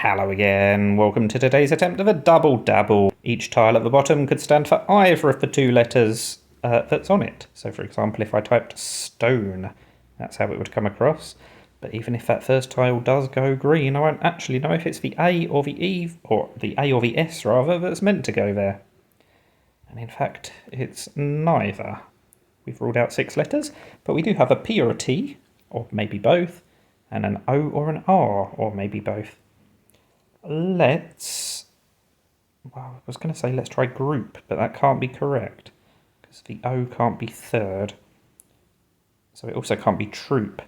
Hello again, welcome to today's attempt of a double-dabble. Each tile at the bottom could stand for either of the two letters that's on it. So for example, if I typed stone, that's how it would come across. But even if that first tile does go green, I won't actually know if it's the A or the E, or the A or the S rather, that's meant to go there. And in fact, it's neither. We've ruled out 6 letters, but we do have a P or a T, or maybe both, and an O or an R, or maybe both. Let's try group, but that can't be correct because the O can't be third. So it also can't be troop.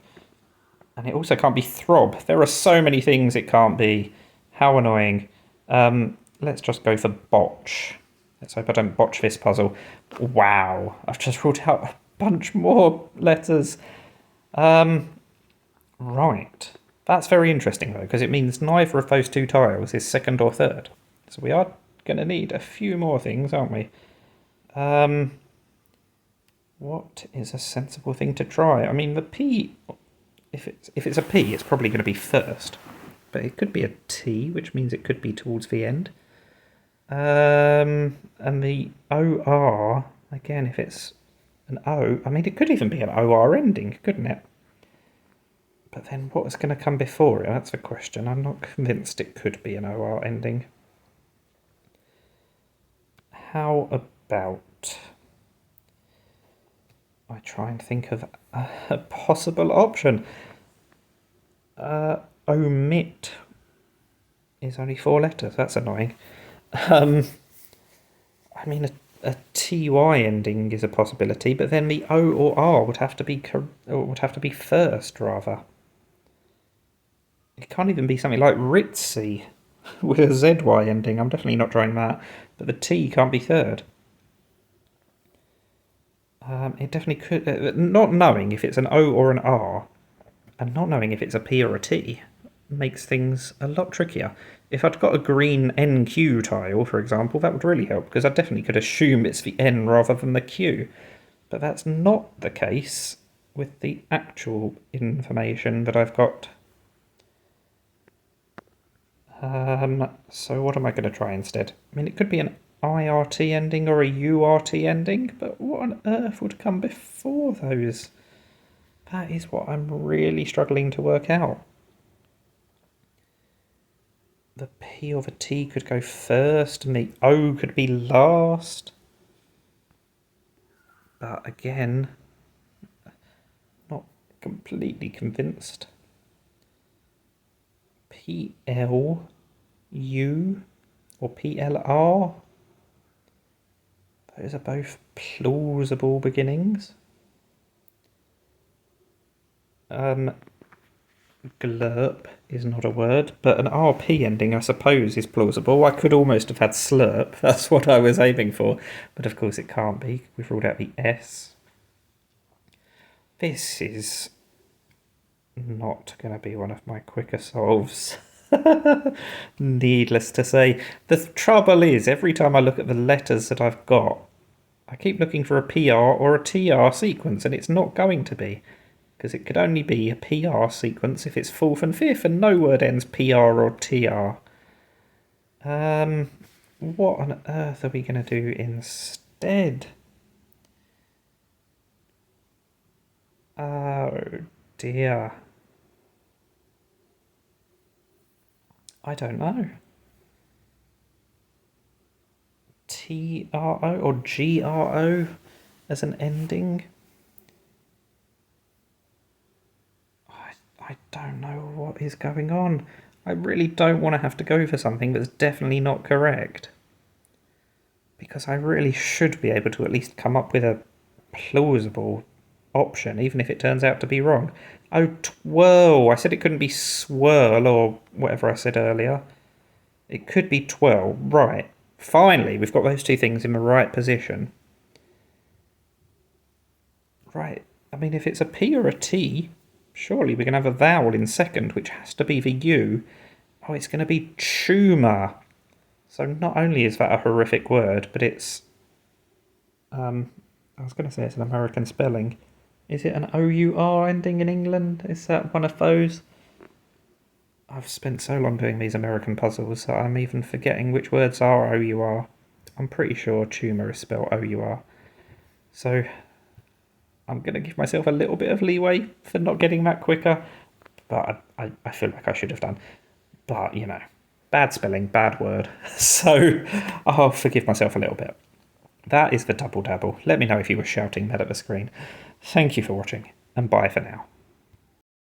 And it also can't be throb. There are so many things it can't be. How annoying. Let's just go for botch. Let's hope I don't botch this puzzle. Wow, I've just ruled out a bunch more letters. Right. That's very interesting, though, because it means neither of those two tiles is second or third. So we are going to need a few more things, aren't we? What is a sensible thing to try? I mean, the P, if it's a P, it's probably going to be first. But it could be a T, which means it could be towards the end. And the OR, again, if it's an O, I mean, it could even be an OR ending, couldn't it? But then what's going to come before it? That's the question. I'm not convinced it could be an OR ending. How about I try and think of a possible option? Omit is only 4 letters. That's annoying. I mean, a TY ending is a possibility, but then the O or R would have to be first, rather. It can't even be something like Ritzy with a ZY ending. I'm definitely not trying that. But the T can't be third. It definitely could. Not knowing if it's an O or an R, and not knowing if it's a P or a T, makes things a lot trickier. If I'd got a green NQ tile, for example, that would really help, because I definitely could assume it's the N rather than the Q. But that's not the case with the actual information that I've got. So what am I going to try instead? I mean, it could be an IRT ending or a URT ending, but what on earth would come before those? That is what I'm really struggling to work out. The P or the T could go first, and the O could be last. But again, not completely convinced. PLU or PLR? Those are both plausible beginnings. Glurp is not a word, but an RP ending, I suppose, is plausible. I could almost have had slurp. That's what I was aiming for. But of course it can't be. We've ruled out the S. This is not going to be one of my quicker solves. Needless to say. The trouble is, every time I look at the letters that I've got, I keep looking for a PR or a TR sequence, and it's not going to be. Because it could only be a PR sequence if it's 4th and 5th, and no word ends PR or TR. What on earth are we going to do instead? Oh dear. I don't know. TRO or GRO as an ending? I don't know what is going on. I really don't want to have to go for something that's definitely not correct. Because I really should be able to at least come up with a plausible option, even if it turns out to be wrong. Oh, twirl. I said it couldn't be swirl or whatever I said earlier. It could be twirl. Right. Finally, we've got those two things in the right position. Right. I mean, if it's a P or a T, surely we're going to have a vowel in second, which has to be the U. Oh, it's going to be tumour. So not only is that a horrific word, but it's... I was going to say it's an American spelling. Is it an OUR ending in England? Is that one of those? I've spent so long doing these American puzzles that I'm even forgetting which words are O-U-R. I'm pretty sure tumour is spelled O-U-R. So I'm going to give myself a little bit of leeway for not getting that quicker, but I feel like I should have done. But, you know, bad spelling, bad word. So I'll forgive myself a little bit. That is the Double-dabble. Let me know if you were shouting that at the screen. Thank you for watching, and bye for now.